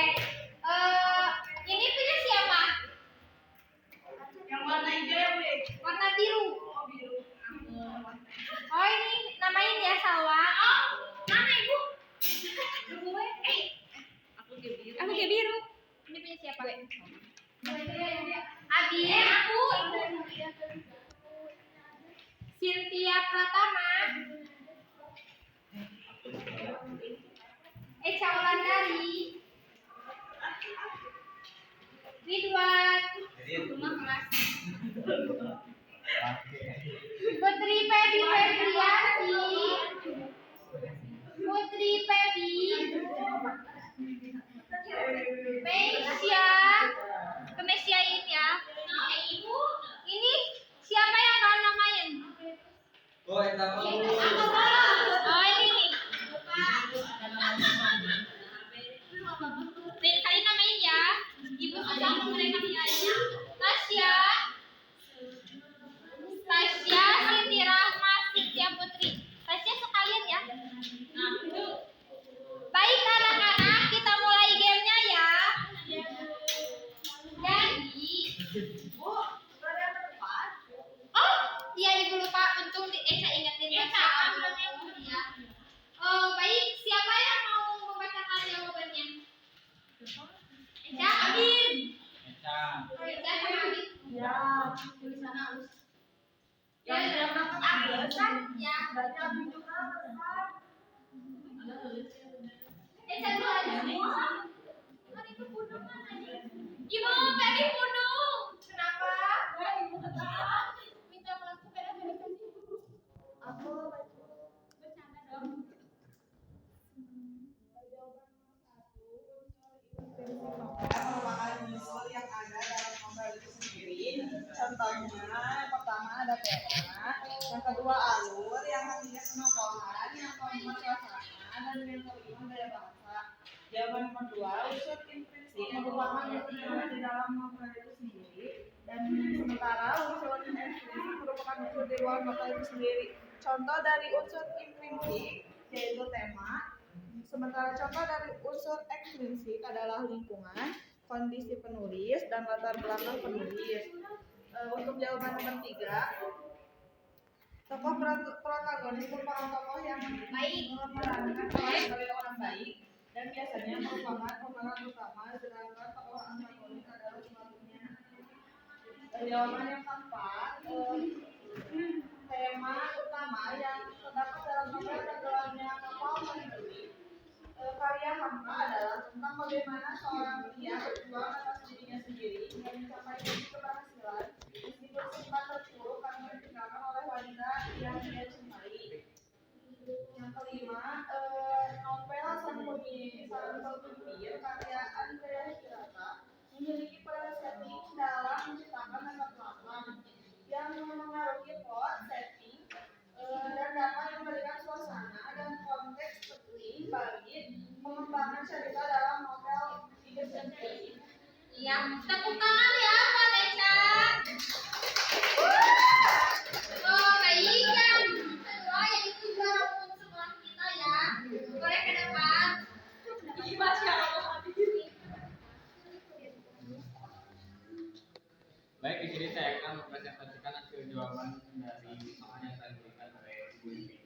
ini punya siapa? Yang warna hijau ya, Bu? Warna biru. Oh, biru. Oh ini namain ya Salwa. Oh, mana ibu? Gue. Aku ke biru. Ini punya siapa? Abi, aku. Cynthia Pratama. Echa Wulandari. Ridwan. Rumah kelas. Putri Pebi Febriati. Putri Pebi. Mesia. Kemesiain ya. Ibu. Ini siapa yang kalian namain? Oh, eta Oh ini nih. Lain kali namain ya. Ibu sudah memberikan nilainya. Tasya, Siti Rahma, Cynthia Putri. Tasya sekalian ya. Baik anak-anak, kita mulai gamenya ya. Jadi, oh iya ibu lupa. Untung Eca ingetin ya. Oh baik, siapa yang mau membacakan jawabannya? Eca, Abim. Eca. Eca sama Abim. Ya, tulisan halus. Ya, Yang Abim kan? Ya. berarti Abi juga besar. Eca dulu aja semua. Kan itu punung mana nih? Ibu, tadi punung. Kenapa? Ibu ketawa. Minta melakukan apa nih? Aku Bercanda dong. merupakan unsur yang ada dalam novel itu sendiri. Contohnya, yang pertama ada tema, yang kedua alur, yang ketiga penokohan, yang keempat suasana, dan yang kelima gaya bahasa. Jawaban nomor 2, unsur intrinsik merupakan unsur yang ada di dalam novel itu sendiri, dan sementara unsur intrinsik merupakan unsur di luar novel itu sendiri. Contoh dari unsur intrinsik yaitu tema. Sementara contoh dari unsur ekstrinsik adalah lingkungan, kondisi penulis, dan latar belakang penulis. Untuk jawaban nomor 3, tokoh protagonis merupakan tokoh yang memerankan peran sebagai orang baik dan biasanya merupakan pemeran utama, sedangkan tokoh antagonis adalah sebaliknya. Jawaban yang keempat, tema utama yang terdapat dalam novel tenggelamnya kapal Mandiri. Karya Hamka adalah tentang bagaimana seorang pria berjuang atas dirinya sendiri hingga mencapai titik keberhasilan meskipun sempat terpuruk karena ditinggalkan oleh wanita yang dia cintai. Yang kelima, novel Sang Pemimpin karya Andrea Hirata memiliki setting dalam menciptakan latar belakang yang mengaruhi plot, setting, dan dapat memberikan suasana dan konteks penting bagi pengembangan cerita dalam novel itu sendiri. Iya, tepuk tangan ya buat Eca. Oh, baik yang kedua yaitu gabung sekolah kita ya. Boleh ke depan. Masya Allah. Baik, di sini saya akan mempresentasikan hasil jawaban dari soal yang tadi diberikan oleh Ibu Ivi.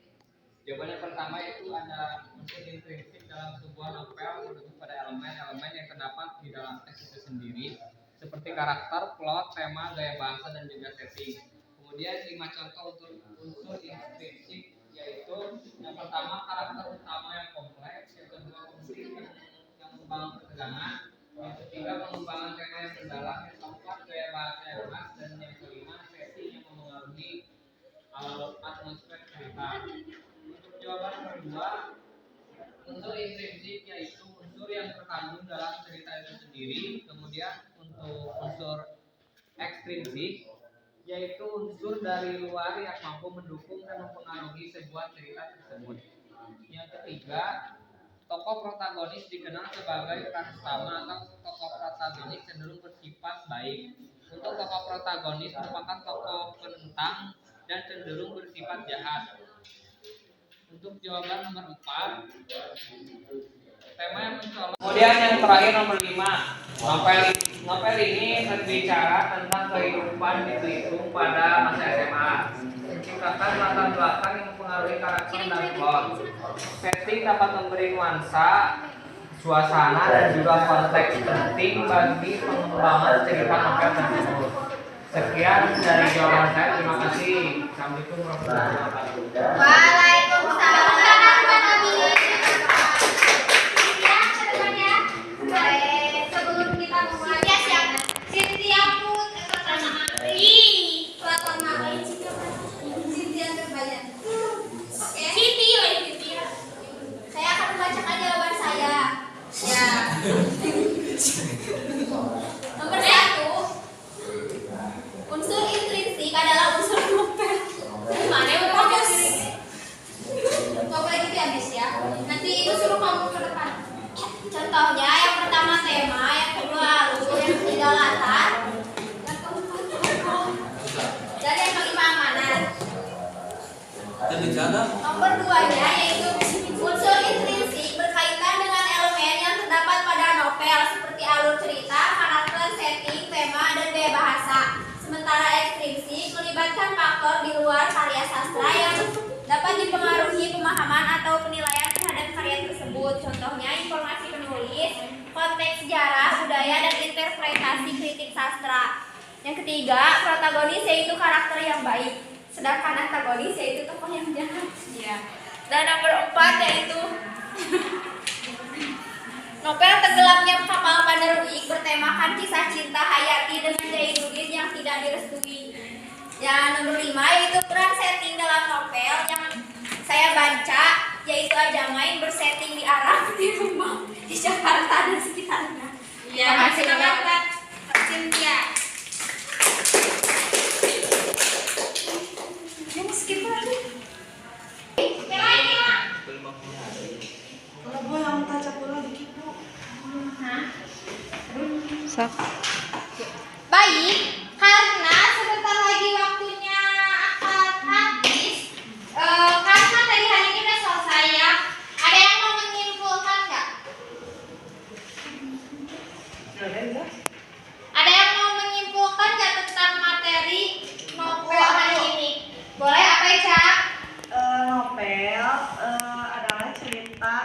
Jawaban yang pertama itu ada unsur intrinsik dalam sebuah novel berbentuk pada elemen-elemen yang terdapat di dalam teks itu sendiri, seperti karakter, plot, tema, gaya bahasa, dan juga setting. Kemudian 5 contoh untuk unsur intrinsik yaitu yang pertama karakter utama yang kompleks, yang kedua konflik yang membangun perbincangan. Yang ketiga, pengembangan tema yang mendalam. Yang keempat, gaya bahasa yang khas. Dan yang kelima, setting yang mempengaruhi atmosfer cerita. Untuk jawaban nomor 2, unsur intrinsik yaitu unsur yang terkandung dalam cerita itu sendiri. Kemudian untuk unsur ekstrinsik yaitu unsur dari luar yang mampu mendukung dan mempengaruhi sebuah cerita tersebut. Yang ketiga, tokoh protagonis dikenal sebagai peran utama atau tokoh protagonis cenderung bersifat baik. Untuk tokoh protagonis merupakan tokoh penentang dan cenderung bersifat jahat. Untuk jawaban nomor 4, tema yang mencolok. Kemudian yang terakhir nomor 5, novel ini berbicara tentang kehidupan di Belitung pada masa SMA. Menceritakan latar belakang yang mempengaruhi karakter dan plot. Setting dapat memberi nuansa, suasana dan juga konteks penting bagi pengembangan cerita novel tersebut. Sekian dari jawaban saya. Terima kasih. Assalamualaikum warahmatullahi wabarakatuh. Waalaikumsalam warahmatullahi wabarakatuh. Sebelum kita mulai ya siap. Cynthia pun pertama. Cynthia terbanyak. Oke. Cynthia. Saya akan membacakan jawaban saya. Ya. Nomor 1. Unsur intrinsik adalah unsur novel. Mana yang bagus? Novel itu habis ya. Nanti itu suruh kamu ke depan. Contohnya yang pertama tema, yang kedua alur, yang ketiga latar, yang keempat tokoh, dan yang kelima amanat. Nomor 2-nya yaitu unsur intrinsik berkaitan dengan elemen yang terdapat pada novel seperti alur cerita, karakter, setting, tema, dan gaya bahasa. Sementara ekstrinsik melibatkan faktor di luar karya sastra yang dapat dipengaruhi pemahaman atau penilaian terhadap karya tersebut. Contohnya informasi penulis, konteks sejarah, budaya, dan interpretasi kritik sastra. Yang ketiga, protagonis yaitu karakter yang baik, sedangkan antagonis yaitu tokoh yang jahat. Ya. Dan nomor 4 yaitu novel Tenggelamnya Kapal Pandaruik bertemakan kisah cinta Hayati dengan Jainuddin yang tidak direstui. Yang nomor 5 yaitu peran setting dalam novel yang saya baca yaitu Ajamain bersetting di Arab, di rumah, di Jakarta dan sekitarnya. Ya, masih banget. Cynthia. Yang skip lagi. Kalau gue yang minta capura dikit bu. Baik, karena sebentar lagi waktunya akan habis. Karena tadi hari ini udah selesai ya. Ada yang mau menyimpulkan nggak? Ada yang mau menyimpulkan nggak tentang materi novel hari ini? Boleh apa ya, Cak? Novel adalah cerita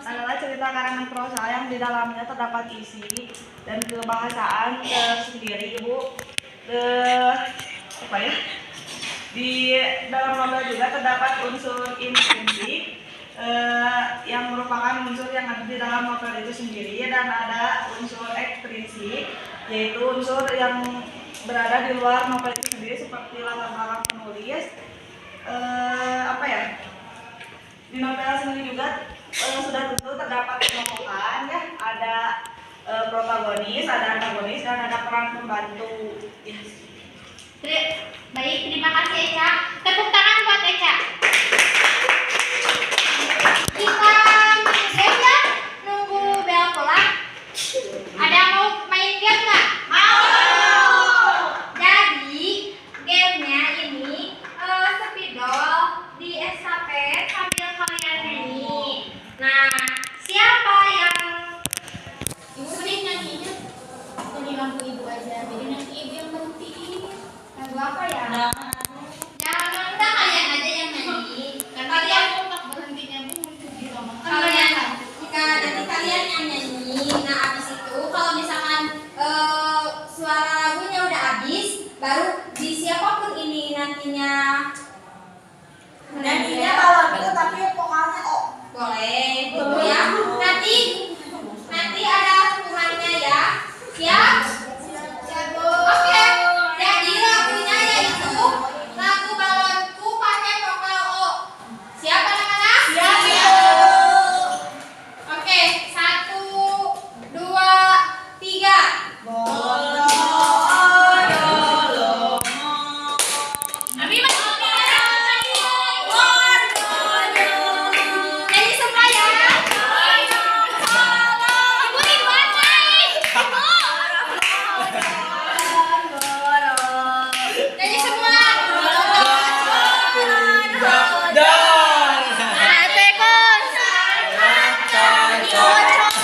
adalah cerita karangan prosa yang di dalamnya terdapat isi dan kebahasaan tersendiri, Ibu. Di dalam novel juga terdapat unsur intrinsik yang merupakan unsur yang ada di dalam novel itu sendiri, dan ada unsur ekstrinsik yaitu unsur yang berada di luar novel itu sendiri seperti latar belakang penulis. Di novel sendiri juga sudah tentu terdapat tokohan ya, ada protagonis, ada antagonis, dan ada peran pembantu. Baik, terima kasih Eca. Tepuk tangan buat Eca. Kita game ya, nunggu bel pulang. Ada yang mau main game nggak? Mau. Jadi gamenya ini spidol di estafet sambil kalian nyanyi. Nah, siapa yang ibu mending nyanyinya? Jadi lampu ibu aja. Jadi nanti ibu yang berhenti. Lagu apa ya? Jangan undang kalian aja yang nyanyi.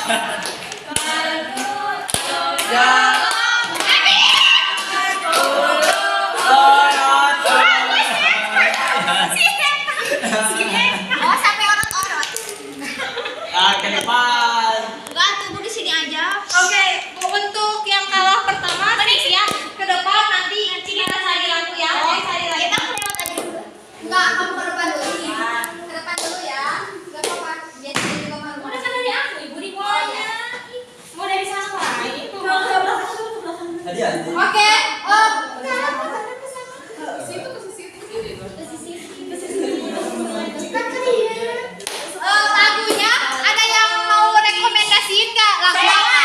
Oh, sampai orot-orot. Ke depan. Enggak, tunggu di sini aja. Oke, untuk yang kalah pertama ya ke depan nanti kita cari lagu ya. Cari lagu. Kita lewat aja dulu. Enggak, kamu ke depan dulu. Ke depan dulu ya. Enggak apa-apa. Jadi di kamar. Udah kan dari aku, Ibu di bawahnya. Mau dari sana lain. Tadi aja. Oke. Oh, lagunya ada yang mau rekomendasiin nggak lagu apa?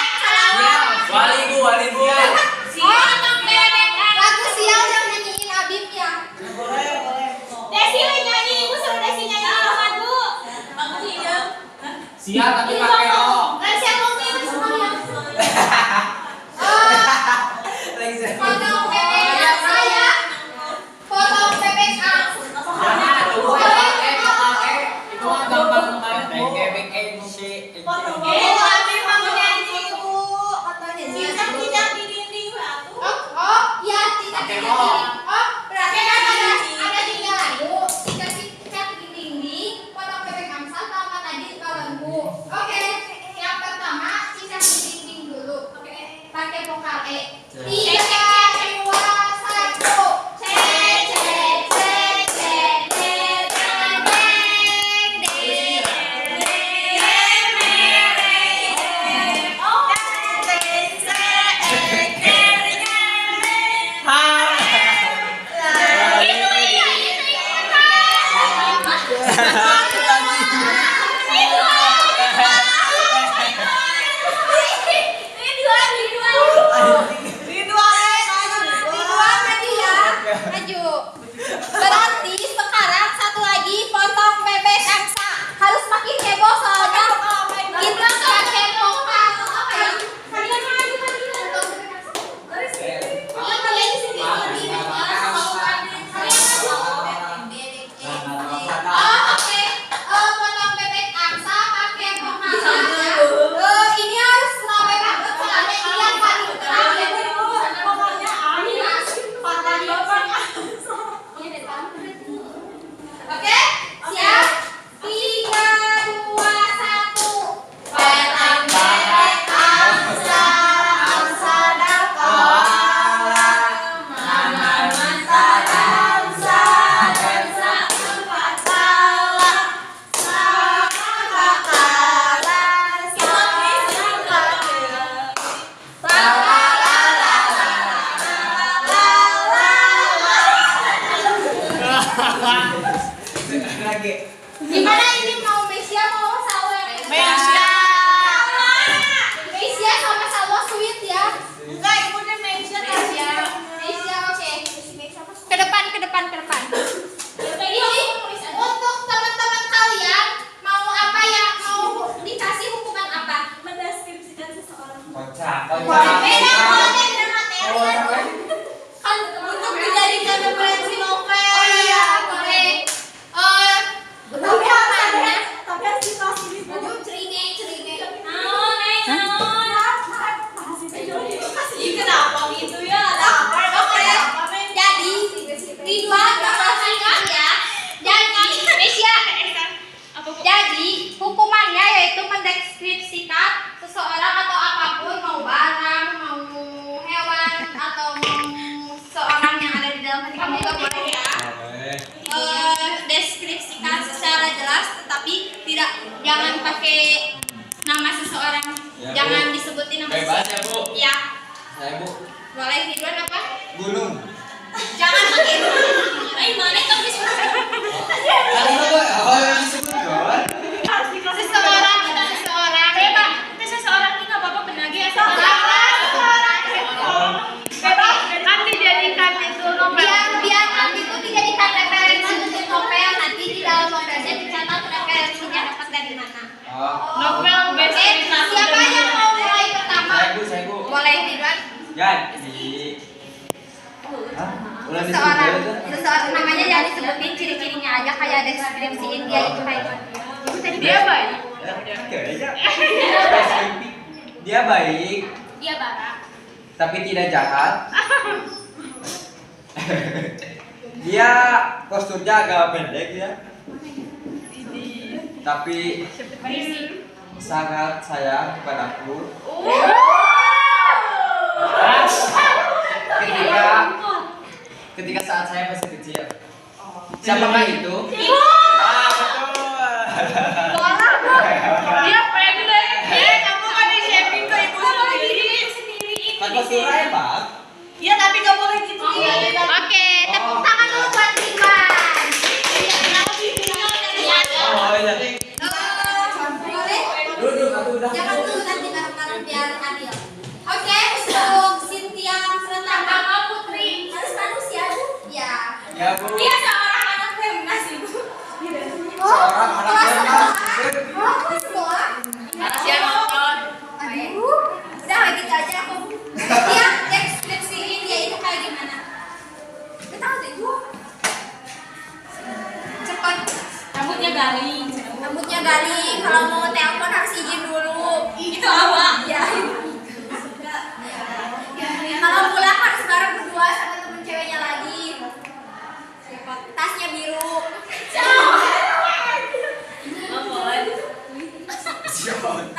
Walibu. Lagu sial yang nyanyiin Abim ya. Desi nyanyi, Ibu suruh Desi nyanyi lagu. Siap tapi pakai rok. Dan siapa yang semuanya? Potong bebek saya. Potong bebek aku. Itu mah gampang banget. Oh, iya, tidak di dinding. Oh, berarti kan ada 3 lagu. Cicak di dinding, potong bebek Amsal, sama tadi balonku. Oke, yang pertama cicak di dinding dulu. Oke, pakai vokal E. 3, 2, 1. Maju. Berarti sekarang satu lagi potong bebek angsa. Harus makin heboh soalnya kita pakai vokal. Kalian maju. Kalian di sini. Oke. Potong bebek angsa pakai vokal. Ini harus sampai banget soalnya ini yang paling terakhir. Oke, siap? 3, 2, 1. Potong bebek angsa, angsa dapat. Angsa angsa empat kala. Sama kala, Lagi. Gimana ini mau Mesia mau Salwa? Mesia sama Salwa sweet ya? Enggak, Ibu udah Mesia. Mesia oke. Ke depan. Jadi untuk teman-teman kalian mau apa ya? Mau dikasih hukuman apa? Mendeskripsikan seseorang. Kocak. Beda konten dan materi kan untuk dijadikan referensi novel. Oh iya, boleh. Tapi harus dikasih baju ceringe. Kenapa gitu ya? Oke. Jadi Ridwan perhatikan ya. Jadi Mesia. Jadi hukumannya yaitu mendeskripsikan seseorang atau apapun, mau barang, mau hewan, atau mau seorang yang ada di dalam hati kamu juga boleh ya. Deskripsikan secara jelas, tetapi jangan pakai nama seseorang, Ya, jangan Bu. disebutin nama Bebas ya, Bu. Ya, Saya Bu. boleh. Ridwan apa? Gunung. Jangan pakai itu. Mana kamu disebut? Yang disebut kan? Seseorang. Seseorang ini nggak apa-apa benagi ya. Kan dijadikan itu novel. Biar nanti itu dijadikan referensi untuk novel. Nanti di dalam novelnya dicatat referensinya dapat dari mana. Novel best Siapa yang mau mulai pertama? Saya Bu. Boleh Ridwan. Jadi. Udah Seseorang namanya jangan disebutin, ciri-cirinya aja kayak deskripsiin dia itu kayak. Itu tadi Dia baik. Ya, oke aja. Dia baik, Dia barak. tapi tidak jahat. Dia posturnya agak pendek ya. Tapi sangat sayang kepadaku. Ketika saat saya masih kecil. Siapakah itu? Ibu. Ah, betul. Dia pendek. Kamu kan di shaping ke ibu sendiri. Kan posturnya hebat. Iya, tapi nggak boleh gitu. Oke, tepuk tangan dulu buat Ridwan. Oh, iya. Boleh? Duduk, aku udah. Jangan dulu nanti bareng-bareng biar adil. Oke, untuk Cynthia Pratama Putri harus manusia Bu. Ya. Ya, Bu. Dia seorang anak Femnas Ibu. Seorang anak Femnas. Bagus doang. Makasih ya nonton. Aduh, udah gitu aja aku. Dia deskripsiin dia itu kayak gimana? Gak tahu deh Bu. Cepat. Rambutnya garing. Rambutnya garing, kalau mau telepon harus izin dulu. Itu apa? Ya. Kalau pulang harus bareng berdua sama temen ceweknya lagi. Tasnya biru.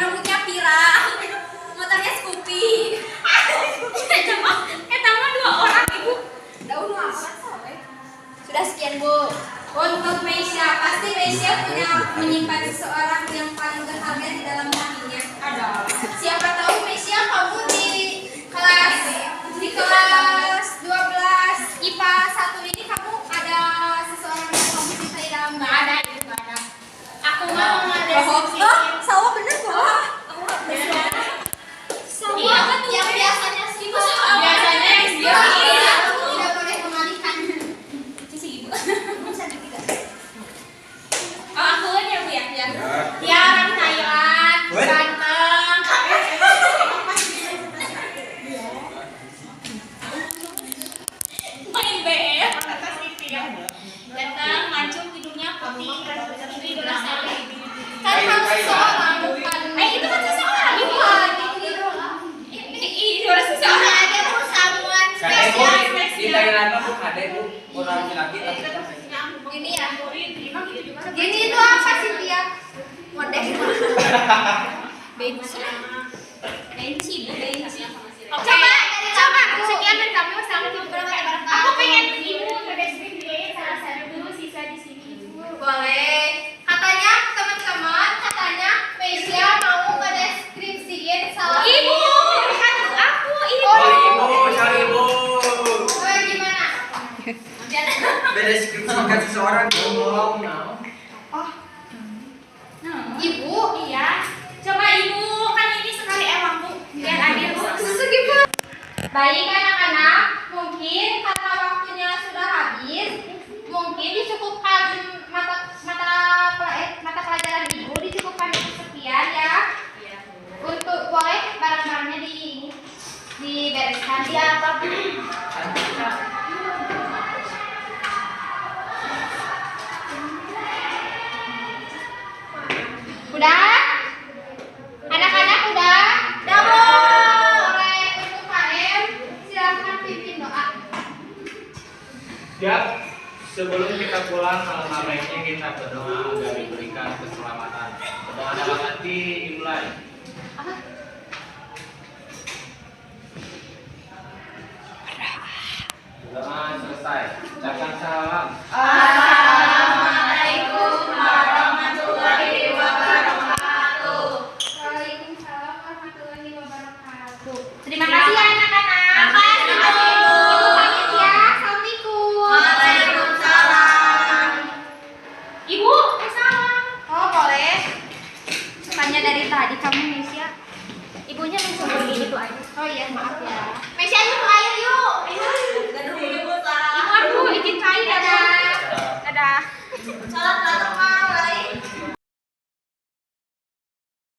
Rambutnya pirang. Motornya Scoopy. Mah 2 orang Ibu. Daun apa soalnya? Sudah sekian Bu. Untuk Meisya, pasti Meisya punya menyimpan seseorang yang paling berharga di dalam hatinya. Ada. Siapa tahu Meisya kamu di kelas 12 IPA 1 ini kamu ada seseorang yang kamu cintai dalam nggak ada itu nggak ada. Aku mau ngadeskripsiin. Sawah bener kok. Aku nggak bener. Iya betul. Yang biasanya sih biasanya yang dia tidak boleh mengalihkan. Aku ya Bu ya. Dia orang Thailand, ganteng. Main BF. Ganteng, mancung, hidungnya putih. Itu idola saya. Kan harus seseorang bukan. Itu kan seseorang bukan. Idola seseorang ada tuh samuan spesial. Di Thailand aku ada itu orang laki tapi Ini ya. Ini itu apa sih dia? Model. Benci. Coba. Sekian dari kami. Wassalamualaikum warahmatullahi wabarakatuh. Aku pengen Ibu ngedeskripsiin salah satu siswa di sini Ibu. Boleh. Katanya teman-teman, Meisya mau ngedeskripsiin salah satu. Ibu, bukan aku. Ibu. Sorry Ibu. Oh, gimana? Deskripsikan seseorang dong. Ibu, iya. Coba Ibu, kan ini sekali emang Bu. Biar adil Bu. Segitu. Baik anak-anak, mungkin karena waktunya sudah habis, mungkin dicukupkan mata pelajaran Ibu dicukupkan sekian ya. Untuk boleh barang-barangnya dibereskan di atap. Udah? Anak-anak udah? Udah Bu. Boleh untuk KM, silahkan pimpin doa. Siap. Sebelum kita pulang, alangkah baiknya kita berdoa agar diberikan keselamatan. Berdoa dalam hati dimulai. Doa selesai. Ucapkan salam. Assalamualaikum warahmatullahi wabarakatuh. Waalaikumsalam warahmatullahi wabarakatuh. Terima kasih ya anak-anak. Terima kasih Bu. Ibu pamit ya. Assalamualaikum. Waalaikumsalam. Ibu, salam. Oh boleh. Tanya dari tadi kamu Meisya. Ibunya langsung begini tuh aja. Oh iya maaf ya. Meisya